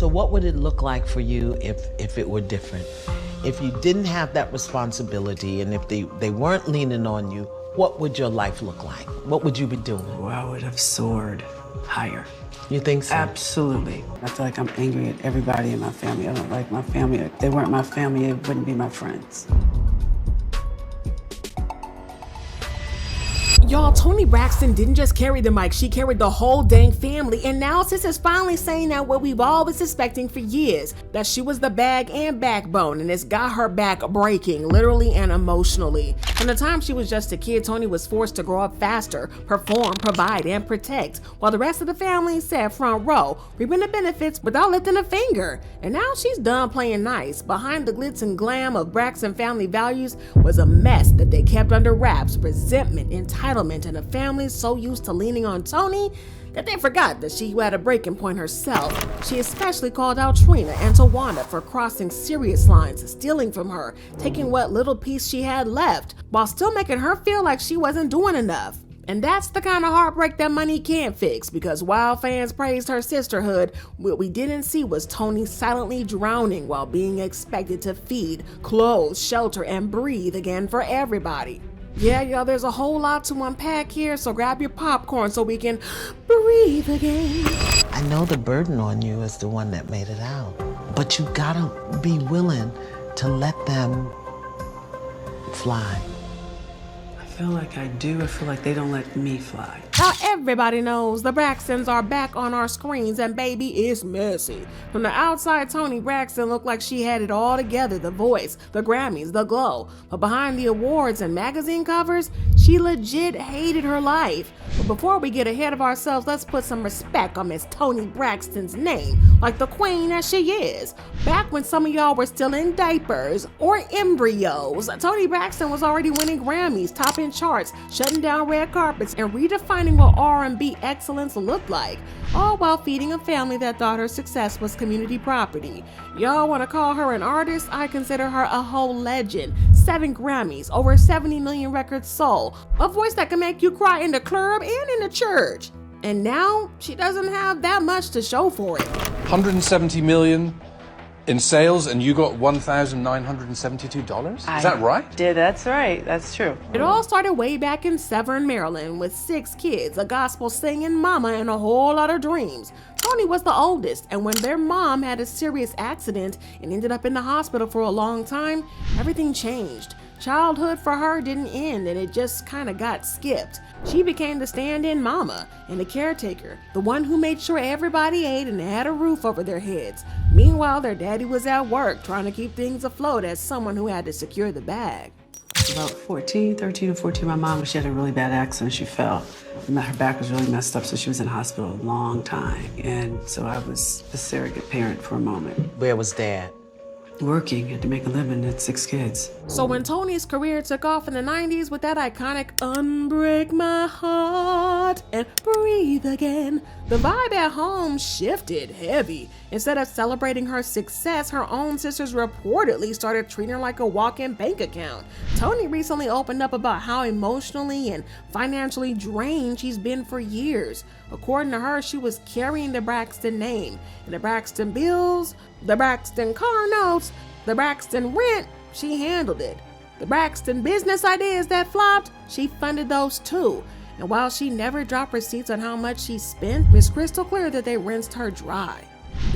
So what would it look like for you if it were different? If you didn't have that responsibility and if they weren't leaning on you, what would your life look like? What would you be doing? Oh, I would have soared higher. You think so? Absolutely. I feel like I'm angry at everybody in my family. I don't like my family. If they weren't my family, it wouldn't be my friends. Y'all, Toni Braxton didn't just carry the mic, she carried the whole dang family, and now sis is finally saying out what we've all been suspecting for years, that she was the bag and backbone, and it's got her back breaking, literally and emotionally. From the time she was just a kid, Toni was forced to grow up faster, perform, provide, and protect, while the rest of the family sat front row, reaping the benefits without lifting a finger. And now she's done playing nice. Behind the glitz and glam of Braxton Family Values was a mess that they kept under wraps, resentment, entitlement, and a family so used to leaning on Toni that they forgot that she had a breaking point herself. She especially called out Trina and Towanda for crossing serious lines, stealing from her, taking what little piece she had left, while still making her feel like she wasn't doing enough. And that's the kind of heartbreak that money can't fix, because while fans praised her sisterhood, what we didn't see was Toni silently drowning while being expected to feed, clothe, shelter, and breathe again for everybody. Yeah, y'all, there's a whole lot to unpack here, so grab your popcorn so we can breathe again. I know the burden on you is the one that made it out, but you gotta be willing to let them fly. I feel like I do. I feel like they don't let me fly. Now everybody knows the Braxtons are back on our screens, and baby, it's messy. From the outside, Toni Braxton looked like she had it all together, the voice, the Grammys, the glow. But behind the awards and magazine covers, she legit hated her life. But before we get ahead of ourselves, let's put some respect on Miss Toni Braxton's name, like the queen that she is. Back when some of y'all were still in diapers or embryos, Toni Braxton was already winning Grammys, topping charts, shutting down red carpets, and redefining what R&B excellence looked like, all while feeding a family that thought her success was community property. Y'all want to call her an artist? I consider her a whole legend. 7 Grammys, over 70 million records sold, a voice that can make you cry in the club and in the church. And now she doesn't have that much to show for it. 170 million in sales, and you got $1,972? Is that right? Yeah, that's right. That's true. It all started way back in Severn, Maryland, with 6 kids, a gospel singing mama, and a whole lot of dreams. Toni was the oldest, and when their mom had a serious accident and ended up in the hospital for a long time, everything changed. Childhood for her didn't end, and it just kind of got skipped. She became the stand-in mama and the caretaker, the one who made sure everybody ate and had a roof over their heads. Meanwhile, their daddy was at work trying to keep things afloat as someone who had to secure the bag. About 13 or 14, my mom, she had a really bad accident. She fell. Her back was really messed up, so she was in hospital a long time. And so I was a surrogate parent for a moment. Where was Dad? Working, had to make a living, had 6 kids. So when Toni's career took off in the 90s with that iconic Unbreak My Heart and Breathe Again, the vibe at home shifted heavy. Instead of celebrating her success, her own sisters reportedly started treating her like a walk-in bank account. Toni recently opened up about how emotionally and financially drained she's been for years. According to her, she was carrying the Braxton name, and the Braxton bills, the Braxton car notes, the Braxton rent, she handled it. The Braxton business ideas that flopped, she funded those too. And while she never dropped receipts on how much she spent, it's crystal clear that they rinsed her dry.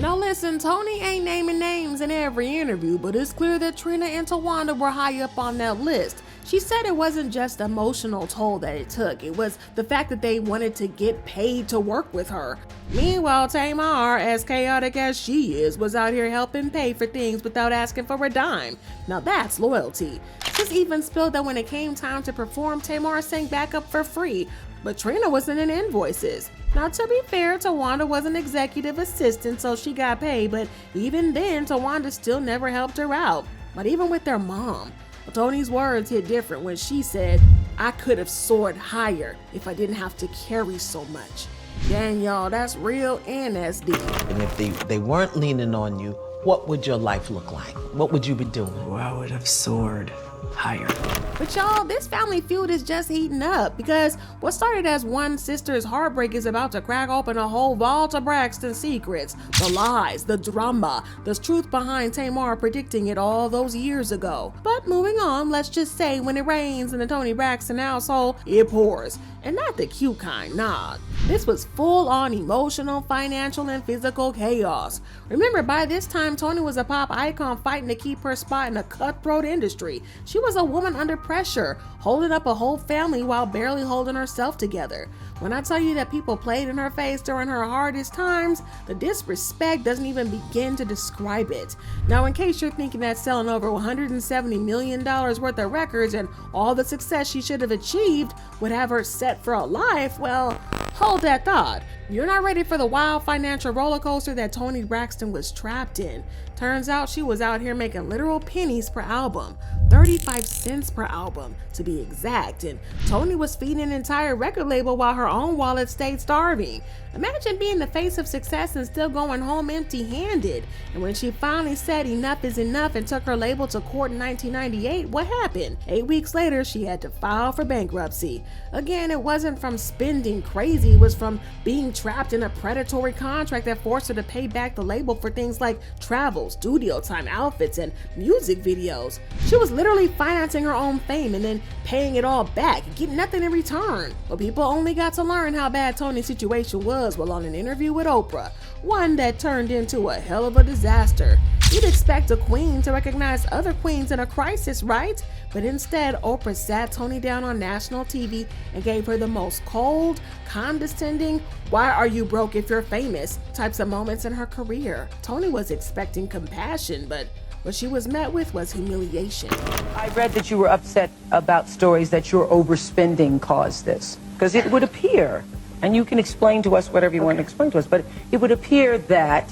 Now listen, Toni ain't naming names in every interview, but it's clear that Trina and Towanda were high up on that list. She said it wasn't just emotional toll that it took, it was the fact that they wanted to get paid to work with her. Meanwhile, Tamar, as chaotic as she is, was out here helping pay for things without asking for a dime. Now that's loyalty. Sis even spilled that when it came time to perform, Tamar sang backup for free, but Trina wasn't in invoices. Now to be fair, Towanda was an executive assistant, so she got paid, but even then, Towanda still never helped her out. But even with their mom, Toni's words hit different when she said, "I could have soared higher if I didn't have to carry so much." Dang, y'all, that's real and that's deep. And if they weren't leaning on you, what would your life look like? What would you be doing? Oh, I would have soared higher. But y'all, this family feud is just heating up because what started as one sister's heartbreak is about to crack open a whole vault of Braxton secrets. The lies, the drama, the truth behind Tamar predicting it all those years ago. But moving on, let's just say when it rains in the Toni Braxton household, it pours. And not the cute kind, nah. This was full-on emotional, financial, and physical chaos. Remember, by this time, Toni was a pop icon fighting to keep her spot in a cutthroat industry. She was a woman under pressure, holding up a whole family while barely holding herself together. When I tell you that people played in her face during her hardest times, the disrespect doesn't even begin to describe it. Now, in case you're thinking that selling over $170 million worth of records and all the success she should have achieved would have her set for a life, well, hold that thought. You're not ready for the wild financial roller coaster that Toni Braxton was trapped in. Turns out she was out here making literal pennies per album, 35 cents per album to be exact, and Toni was feeding an entire record label while her own wallet stayed starving. Imagine being the face of success and still going home empty-handed. And when she finally said enough is enough and took her label to court in 1998, what happened? 8 weeks later, she had to file for bankruptcy. Again, it wasn't from spending crazy, it was from being trapped in a predatory contract that forced her to pay back the label for things like travel, studio time, outfits, and music videos. She was literally financing her own fame and then paying it all back, getting nothing in return. But people only got to learn how bad Toni's situation was while on an interview with Oprah, one that turned into a hell of a disaster. You'd expect a queen to recognize other queens in a crisis, right? But instead, Oprah sat Toni down on national TV and gave her the most cold, condescending, "why are you broke if you're famous" types of moments in her career. Toni was expecting compassion, but what she was met with was humiliation. I read that you were upset about stories that your overspending caused this, because it would appear, and you can explain to us whatever you want to explain to us, but it would appear that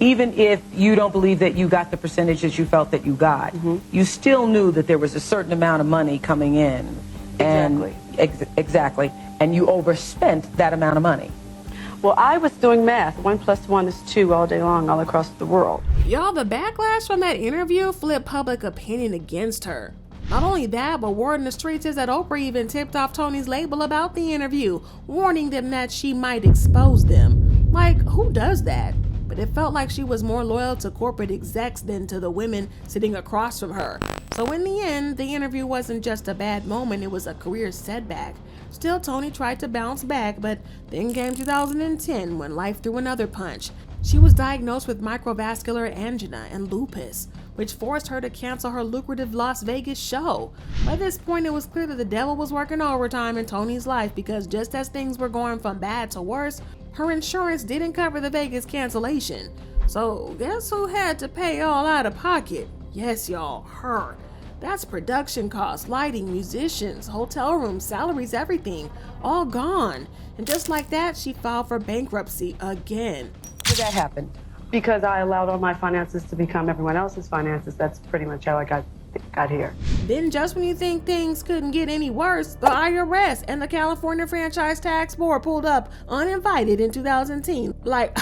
even if you don't believe that you got the percentages you felt that you got, you still knew that there was a certain amount of money coming in. Exactly. And, exactly. And you overspent that amount of money. Well, I was doing math. 1 + 1 is 2 all day long, all across the world. Y'all, the backlash from that interview flipped public opinion against her. Not only that, but word in the streets is that Oprah even tipped off Toni's label about the interview, warning them that she might expose them. Like, who does that? But it felt like she was more loyal to corporate execs than to the women sitting across from her. So in the end, the interview wasn't just a bad moment, it was a career setback. Still, Toni tried to bounce back, but then came 2010 when life threw another punch. She was diagnosed with microvascular angina and lupus, which forced her to cancel her lucrative Las Vegas show. By this point, it was clear that the devil was working overtime in Toni's life because just as things were going from bad to worse, her insurance didn't cover the Vegas cancellation. So guess who had to pay all out of pocket? Yes, y'all, her. That's production costs, lighting, musicians, hotel rooms, salaries, everything, all gone. And just like that, she filed for bankruptcy again. How did that happen? Because I allowed all my finances to become everyone else's finances. That's pretty much how I got here. Then just when you think things couldn't get any worse, the IRS and the California Franchise Tax Board pulled up uninvited in 2010. Like,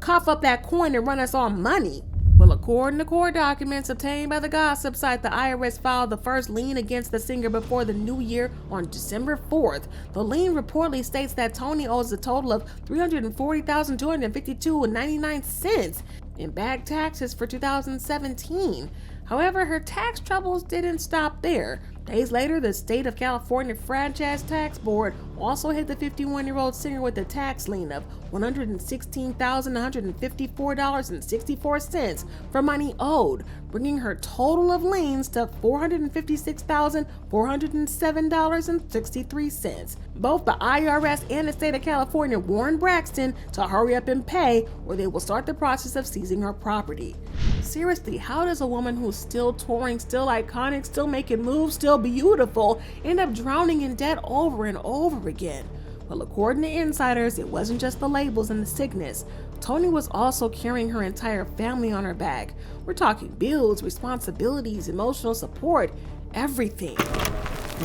cough up that coin and run us all money. Well, according to court documents obtained by the gossip site, the IRS filed the first lien against the singer before the new year on December 4th. The lien reportedly states that Toni owes a total of $340,252.99 in back taxes for 2017. However, her tax troubles didn't stop there. Days later, the state of California Franchise Tax Board also hit the 51-year-old singer with a tax lien of $116,154.64 for money owed, bringing her total of liens to $456,407.63. Both the IRS and the state of California warned Braxton to hurry up and pay, or they will start the process of seizing her property. Seriously, how does a woman who's still touring, still iconic, still making moves, still beautiful, end up drowning in debt over and over again? Well, according to insiders, it wasn't just the labels and the sickness. Toni was also carrying her entire family on her back. We're talking bills, responsibilities, emotional support, everything.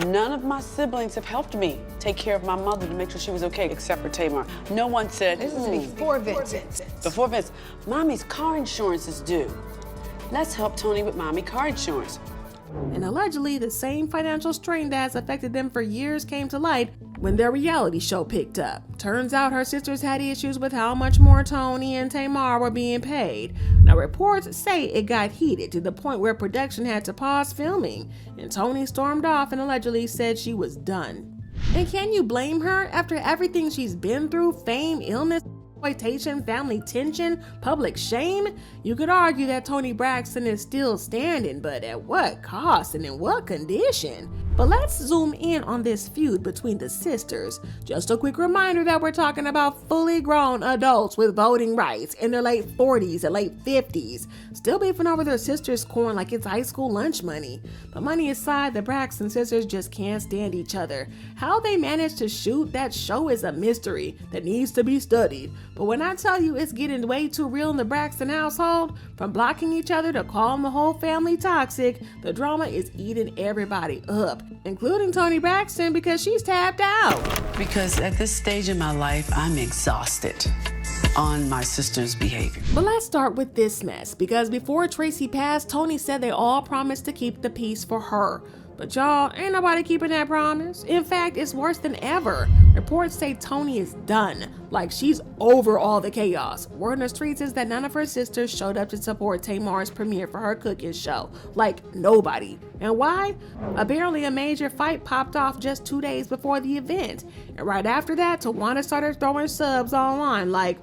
None of my siblings have helped me take care of my mother to make sure she was okay, except for Tamar. No one said, This is before Vincent. Before Vince, Mommy's car insurance is due. Let's help Toni with Mommy car insurance. And allegedly, the same financial strain that has affected them for years came to light when their reality show picked up. Turns out her sisters had issues with how much more Toni and Tamar were being paid. Now, reports say it got heated to the point where production had to pause filming, and Toni stormed off and allegedly said she was done. And can you blame her after everything she's been through? Fame, illness, exploitation, family tension, public shame? You could argue that Toni Braxton is still standing, but at what cost and in what condition? But let's zoom in on this feud between the sisters. Just a quick reminder that we're talking about fully grown adults with voting rights in their late 40s and late 50s, still beefing over their sister's corn like it's high school lunch money. But money aside, the Braxton sisters just can't stand each other. How they managed to shoot that show is a mystery that needs to be studied. But when I tell you it's getting way too real in the Braxton household, from blocking each other to calling the whole family toxic, the drama is eating everybody up, including Toni Braxton, because she's tapped out. Because at this stage in my life, I'm exhausted on my sister's behavior. But let's start with this mess, because before Tracy passed, Toni said they all promised to keep the peace for her. But y'all, ain't nobody keeping that promise. In fact, it's worse than ever. Reports say Toni is done, like she's over all the chaos. Word on the streets is that none of her sisters showed up to support Tamar's premiere for her cooking show. Like, nobody. And why? Apparently a major fight popped off just 2 days before the event. And right after that, Towanda started throwing subs online like,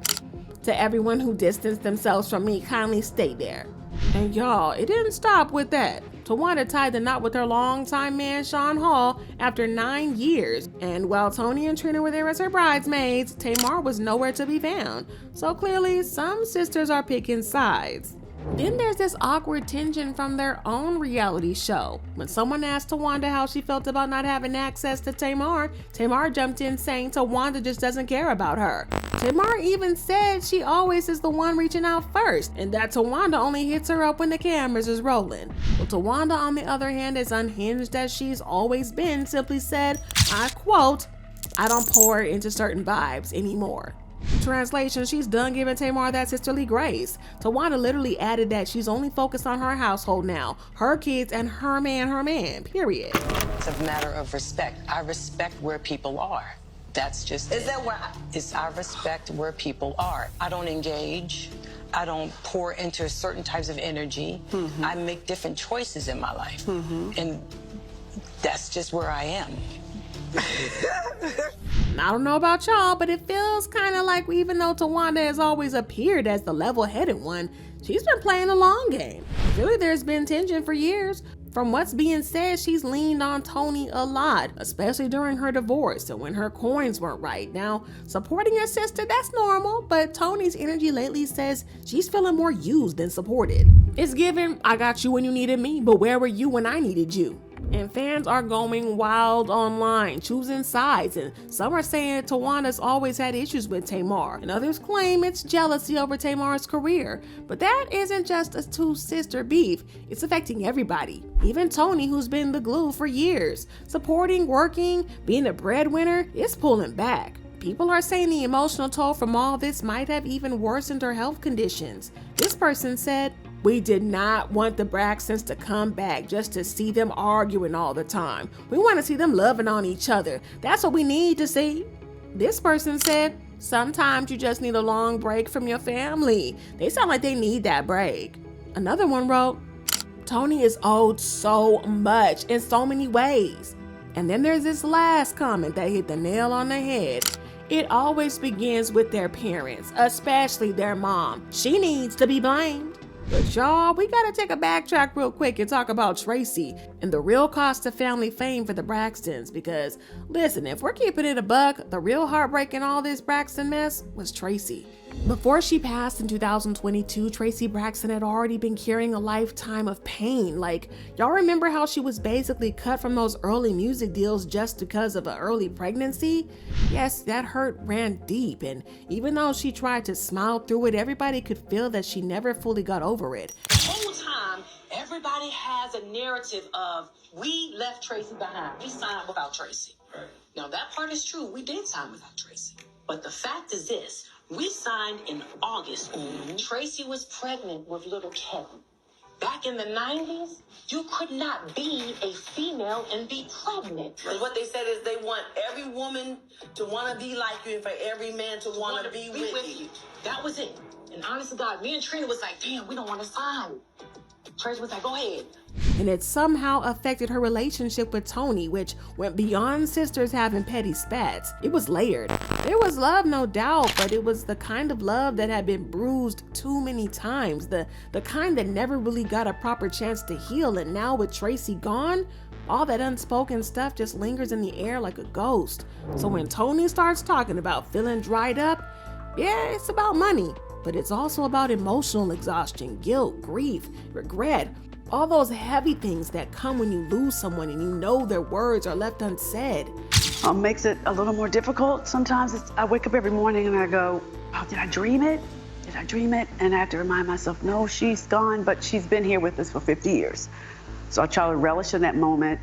"To everyone who distanced themselves from me, kindly stay there." And y'all, it didn't stop with that. Towanda tied the knot with her longtime man, Sean Hall, after 9 years. And while Toni and Trina were there as her bridesmaids, Tamar was nowhere to be found. So clearly, some sisters are picking sides. Then there's this awkward tension from their own reality show. When someone asked Towanda how she felt about not having access to Tamar, Tamar jumped in saying Towanda just doesn't care about her. Tamar even said she always is the one reaching out first, and that Towanda only hits her up when the cameras is rolling. Well, Towanda, on the other hand, as unhinged as she's always been, simply said, I quote, "I don't pour into certain vibes anymore." Translation, she's done giving Tamar that sisterly grace. Towanda literally added that she's only focused on her household now, her kids, and her man, period. It's a matter of respect. I respect where people are. That's just it. I respect where people are. I don't engage. I don't pour into certain types of energy. I make different choices in my life. And that's just where I am. I don't know about y'all, but it feels kind of like even though Towanda has always appeared as the level-headed one, she's been playing the long game. Really, there's been tension for years. From what's being said, she's leaned on Toni a lot, especially during her divorce and when her coins weren't right. Now, supporting your sister, that's normal, but Toni's energy lately says she's feeling more used than supported. It's given, I got you when you needed me, but where were you when I needed you? And fans are going wild online, choosing sides, and some are saying Towanda's always had issues with Tamar, and others claim it's jealousy over Tamar's career. But that isn't just a two-sister beef, it's affecting everybody. Even Toni, who's been the glue for years, supporting, working, being a breadwinner, is pulling back. People are saying the emotional toll from all this might have even worsened her health conditions. This person said, "We did not want the Braxtons to come back just to see them arguing all the time. We want to see them loving on each other. That's what we need to see." This person said, "Sometimes you just need a long break from your family. They sound like they need that break." Another one wrote, "Toni is owed so much in so many ways." And then there's this last comment that hit the nail on the head. "It always begins with their parents, especially their mom. She needs to be blamed." But y'all, we gotta take a backtrack real quick and talk about Tracy and the real cost of family fame for the Braxtons, because listen, if we're keeping it a buck, the real heartbreak in all this Braxton mess was Tracy. Before she passed in 2022, Tracy Braxton had already been carrying a lifetime of pain. Like, y'all remember how she was basically cut from those early music deals just because of an early pregnancy? Yes, that hurt ran deep, and even though she tried to smile through it, everybody could feel that she never fully got over it. The whole time, everybody has a narrative of, we left Tracy behind. We signed without Tracy. Right. Now, that part is true. We did sign without Tracy. But the fact is this. We signed in August. Tracy was pregnant with little Kevin. back in the 90s, you could not be a female and be pregnant. And what they said is they want every woman to want to be like you and for every man to want to be with you. That was it. And honest to God, me and Trina was like, damn, we don't want to sign. Tracy was like, go ahead. And it somehow affected her relationship with Toni, which went beyond sisters having petty spats. It was layered. There was love, no doubt, but it was the kind of love that had been bruised too many times, the kind that never really got a proper chance to heal. And now with Tracy gone, all that unspoken stuff just lingers in the air like a ghost. So when Toni starts talking about feeling dried up, yeah, it's about money, but it's also about emotional exhaustion, guilt, grief, regret, all those heavy things that come when you lose someone and you know their words are left unsaid. Makes it a little more difficult. Sometimes I wake up every morning and I go, oh, did I dream it? Did I dream it? And I have to remind myself, no, she's gone, but she's been here with us for 50 years. So I try to relish in that moment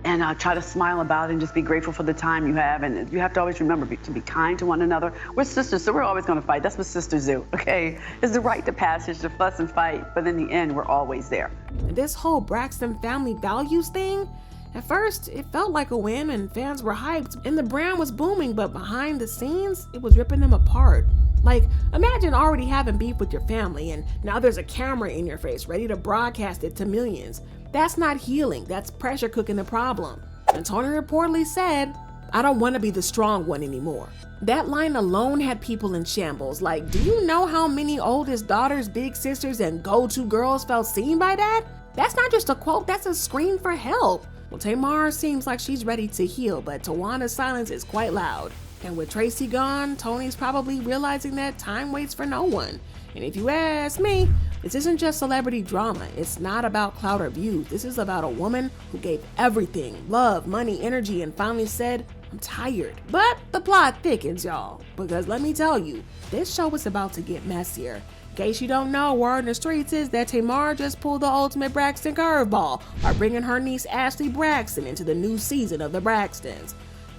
and I try to smile about it and just be grateful for the time you have. And you have to always remember to be kind to one another. We're sisters, so we're always gonna fight. That's what sisters do, okay? It's the rite of passage to fuss and fight, but in the end, we're always there. This whole Braxton Family Values thing, at first, it felt like a win and fans were hyped and the brand was booming, but behind the scenes, it was ripping them apart. Like, imagine already having beef with your family and now there's a camera in your face ready to broadcast it to millions. That's not healing, that's pressure cooking the problem. And Toni reportedly said, I don't want to be the strong one anymore. That line alone had people in shambles. Like, do you know how many oldest daughters, big sisters, and go-to girls felt seen by that? That's not just a quote, that's a scream for help. Well, Tamar seems like she's ready to heal, but Towanda's silence is quite loud. And with Tracy gone, Toni's probably realizing that time waits for no one. And if you ask me, this isn't just celebrity drama. It's not about clout or views. This is about a woman who gave everything, love, money, energy, and finally said, I'm tired. But the plot thickens, y'all, because let me tell you, this show is about to get messier. In case you don't know, word in the streets is that Tamar just pulled the ultimate Braxton curveball by bringing her niece Ashley Braxton into the new season of the Braxtons.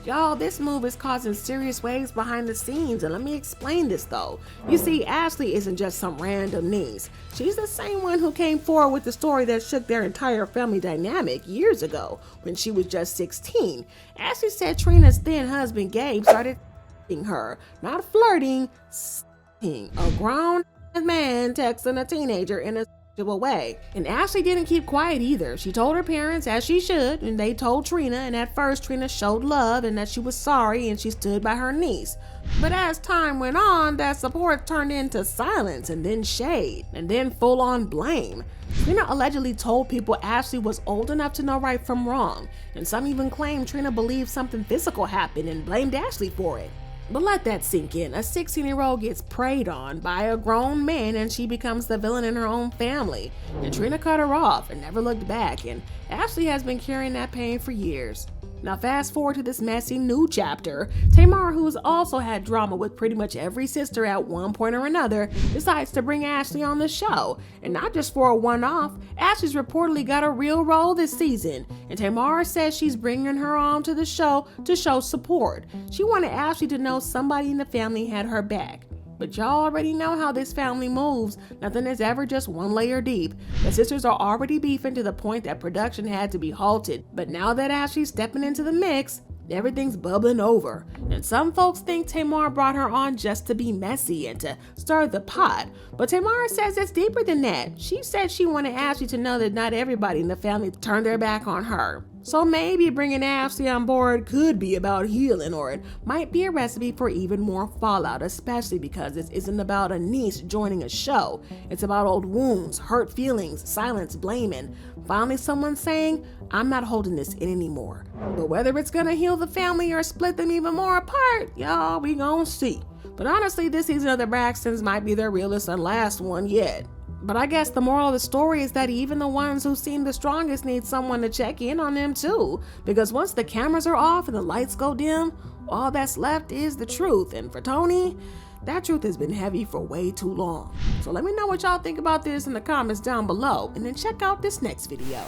Y'all, this move is causing serious waves behind the scenes, and let me explain this though. You see, Ashley isn't just some random niece. She's the same one who came forward with the story that shook their entire family dynamic years ago when she was just 16. Ashley said Trina's then husband Gabe started her, not flirting, a grown man texting a teenager in a way. And Ashley didn't keep quiet either. She told her parents, as she should, and they told Trina, and at first Trina showed love and that she was sorry and she stood by her niece. But as time went on, that support turned into silence and then shade and then full-on blame. Trina allegedly told people Ashley was old enough to know right from wrong, and some even claimed Trina believed something physical happened and blamed Ashley for it. But let that sink in. A 16-year-old gets preyed on by a grown man and she becomes the villain in her own family. And Trina cut her off and never looked back, and Ashley has been carrying that pain for years. Now fast forward to this messy new chapter. Tamar, who's also had drama with pretty much every sister at one point or another, decides to bring Ashley on the show. And not just for a one-off, Ashley's reportedly got a real role this season. And Tamar says she's bringing her on to the show to show support. She wanted Ashley to know somebody in the family had her back. But y'all already know how this family moves. Nothing is ever just one layer deep. The sisters are already beefing to the point that production had to be halted. But now that Ashley's stepping into the mix, everything's bubbling over. And some folks think Tamar brought her on just to be messy and to stir the pot. But Tamar says it's deeper than that. She said she wanted Ashley to know that not everybody in the family turned their back on her. So maybe bringing Ashley on board could be about healing, or it might be a recipe for even more fallout, especially because this isn't about a niece joining a show. It's about old wounds, hurt feelings, silence, blame, and finally someone saying, I'm not holding this in anymore. But whether it's gonna heal the family or split them even more apart, y'all, we gon' see. But honestly, this season of the Braxtons might be their realest and last one yet. But I guess the moral of the story is that even the ones who seem the strongest need someone to check in on them too. Because once the cameras are off and the lights go dim, all that's left is the truth. And for Toni, that truth has been heavy for way too long. So let me know what y'all think about this in the comments down below, and then check out this next video.